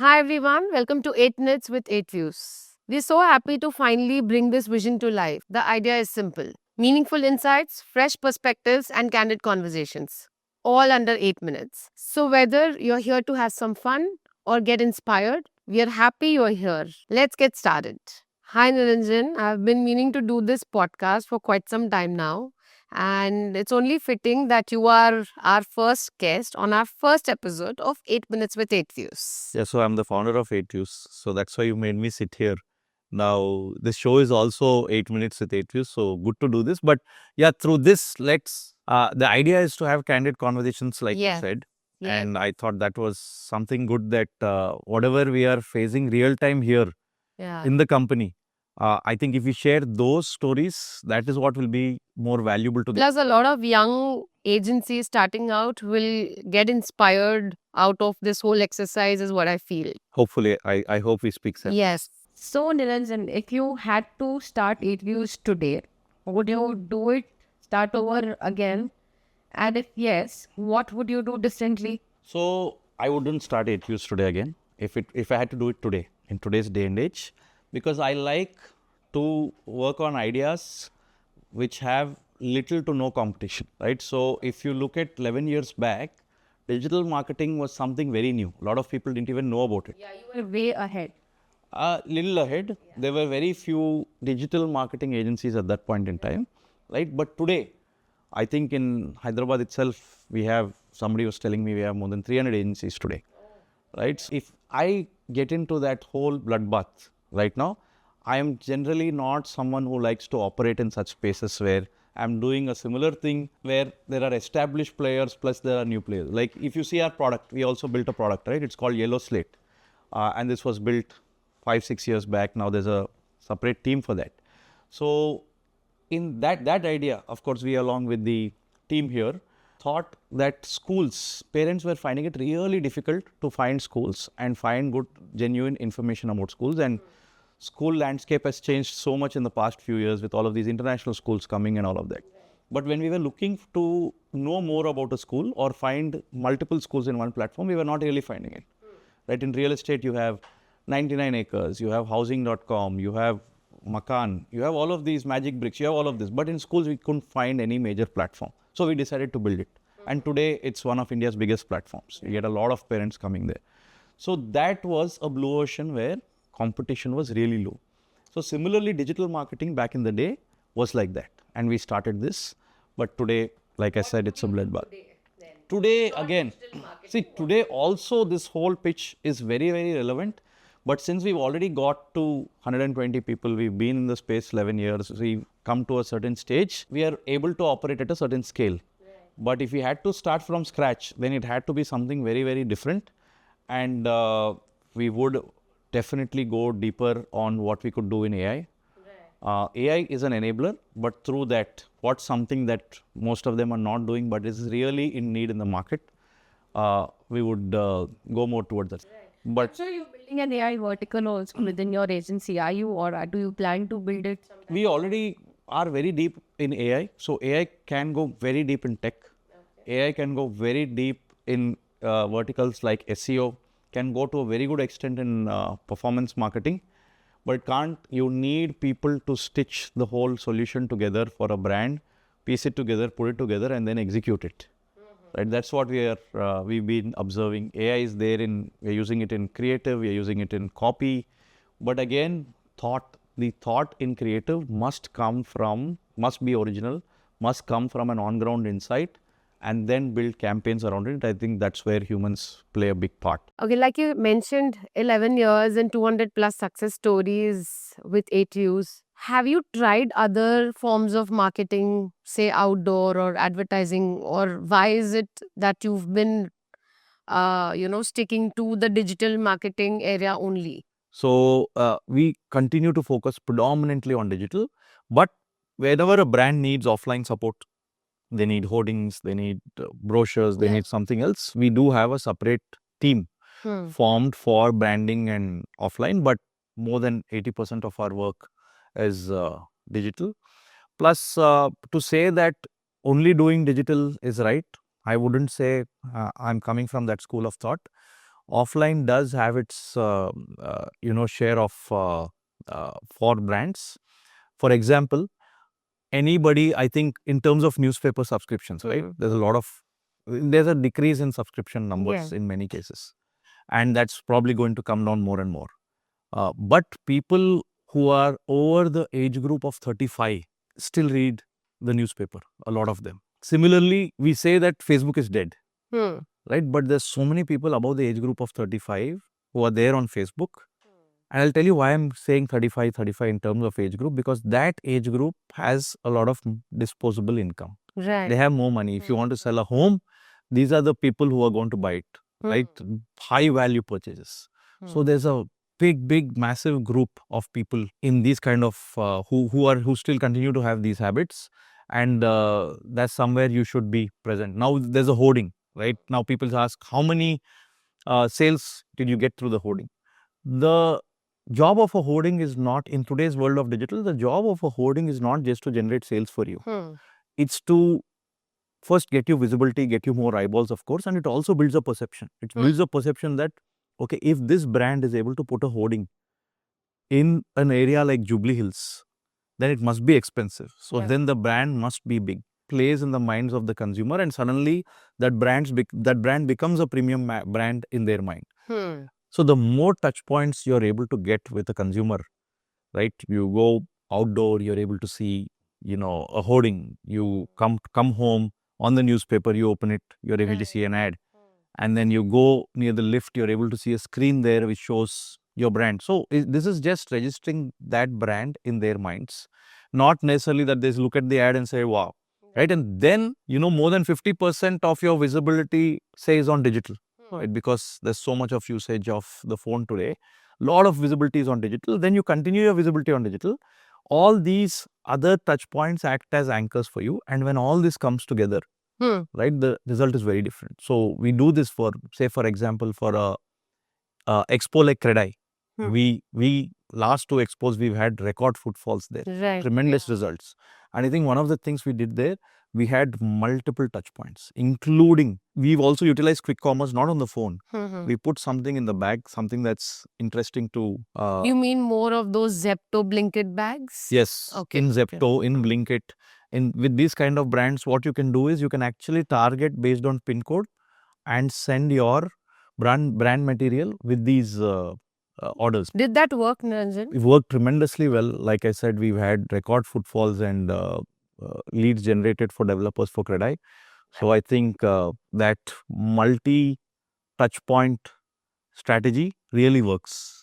Hi everyone, welcome to 8 Minutes with 8 Views. We're so happy to finally bring this vision to life. The idea is simple meaningful insights, fresh perspectives, and candid conversations, all under 8 minutes. So, whether you're here to have some fun or get inspired, we are happy you're here. Let's get started. Hi Niranjan, I've been meaning to do this podcast for quite some time now. And it's only fitting that you are our first guest on our first episode of 8 Minutes with 8 Views. Yeah, so I'm the founder of 8 Views. So that's why you made me sit here. Now, this show is also 8 minutes with 8 Views. So good to do this. But yeah, through this, the idea is to have candid conversations, like you said. Yes. And I thought that was something good that whatever we are facing real time here Yeah. in the company, I think if we share those stories, that is what will be more valuable to them. Plus, a lot of young agencies starting out will get inspired out of this whole exercise, is what I feel. Hopefully, I hope we speak sense. Yes. So, Niranjan, if you had to start 8 views today, would you do it, start over again? And if yes, what would you do differently? So I wouldn't start 8 Views today again if I had to do it today in today's day and age, because I like to work on ideas which have little to no competition, right? So if you look at 11 years back, digital marketing was something very new. A lot of people didn't even know about it. Yeah, you were way ahead. A little ahead. There were very few digital marketing agencies at that point in time, right? But today, I think in Hyderabad itself, we have, somebody was telling me we have more than 300 agencies today, right? So if I get into that whole bloodbath right now, I am generally not someone who likes to operate in such spaces where I'm doing a similar thing where there are established players plus there are new players. Like if you see our product, we also built a product, right? It's called Yellow Slate. And this was built 5-6 years back. Now there's a separate team for that. So in that idea, of course, we along with the team here thought that schools, parents were finding it really difficult to find schools and find good, genuine information about schools. And school landscape has changed so much in the past few years with all of these international schools coming and all of that. But when we were looking to know more about a school or find multiple schools in one platform, we were not really finding it. Right? In real estate, you have 99 acres, you have housing.com, you have Makan, you have all of these magic bricks, you have all of this. But in schools, we couldn't find any major platform. So we decided to build it. And today, it's one of India's biggest platforms. You get a lot of parents coming there. So that was a blue ocean where competition was really low. So similarly, digital marketing back in the day was like that. And we started this. But today, like I said, it's a bloodbath. Today, again, see, today also this whole pitch is very, very relevant. But since we've already got to 120 people, we've been in the space 11 years, we've come to a certain stage, we are able to operate at a certain scale. But if we had to start from scratch, then it had to be something very, very different. And we would definitely go deeper on what we could do in AI. AI is an enabler, but through that, what's something that most of them are not doing, but is really in need in the market, we would go more towards that. But So, you're building an AI vertical also within your agency, are you, or do you plan to build it? we already are very deep in AI. So AI can go very deep in tech. AI can go very deep in verticals like SEO, can go to a very good extent in performance marketing. But it can't, you need people to stitch the whole solution together for a brand, piece it together, put it together, and then execute it. Right? That's what we've been observing. AI is there we're using it in creative, we're using it in copy. But again, the thought in creative must be original, must come from an on-ground insight, and then build campaigns around it. I think that's where humans play a big part. Okay, like you mentioned, 11 years and 200 plus success stories with 8 views. Have you tried other forms of marketing, say outdoor or advertising, or why is it that you've been, sticking to the digital marketing area only? So we continue to focus predominantly on digital, but whenever a brand needs offline support, they need hoardings, they need brochures, they Yeah. need something else, we do have a separate team formed for branding and offline, but more than 80% of our work is digital. Plus, to say that only doing digital is right, I wouldn't say. I'm coming from that school of thought. offline does have its share of for brands. For example, anybody, I think in terms of newspaper subscriptions, right? There's a decrease in subscription numbers in many cases, and that's probably going to come down more and more. But people who are over the age group of 35 still read the newspaper, a lot of them. Similarly, we say that Facebook is dead, right? But there's so many people above the age group of 35 who are there on Facebook. And I'll tell you why I'm saying 35 in terms of age group, because that age group has a lot of disposable income. Right. They have more money. If you want to sell a home, these are the people who are going to buy it, right? High value purchases. So there's a big, massive group of people in these kind of who still continue to have these habits, and that's somewhere you should be present. Now there's a hoarding, right? Now people ask, how many sales did you get through the hoarding? The job of a hoarding is not, in today's world of digital, the job of a hoarding is not just to generate sales for you. It's to first get you visibility, get you more eyeballs, of course, and it also builds a perception. It builds a perception that, okay, if this brand is able to put a hoarding in an area like Jubilee Hills, then it must be expensive. So then the brand must be big. Plays in the minds of the consumer, and suddenly that brand becomes a premium brand in their mind. So the more touch points you're able to get with a consumer, right? You go outdoor, you're able to see, a hoarding. You come home, on the newspaper, you open it, you're able to see an ad. And then you go near the lift, you're able to see a screen there which shows your brand. So this is just registering that brand in their minds. Not necessarily that they look at the ad and say, wow, right? And then, more than 50% of your visibility, say, is on digital, right? Because there's so much of usage of the phone today. A lot of visibility is on digital. Then you continue your visibility on digital. All these other touch points act as anchors for you. And when all this comes together, right, the result is very different. So we do this for, say, for example, for a expo like Credai. We last 2 expos, we've had record footfalls there. Right. Tremendous results. And I think one of the things we did there, we had multiple touch points, including, we've also utilized quick commerce, not on the phone. We put something in the bag, something that's interesting to... You mean more of those Zepto Blinkit bags? Yes, Okay. in Zepto, in Blinkit. With these kind of brands, what you can do is you can actually target based on pin code and send your brand material with these orders. Did that work, Niranjan? It worked tremendously well. Like I said, we've had record footfalls and leads generated for developers for Credai. So I think that multi touch point strategy really works.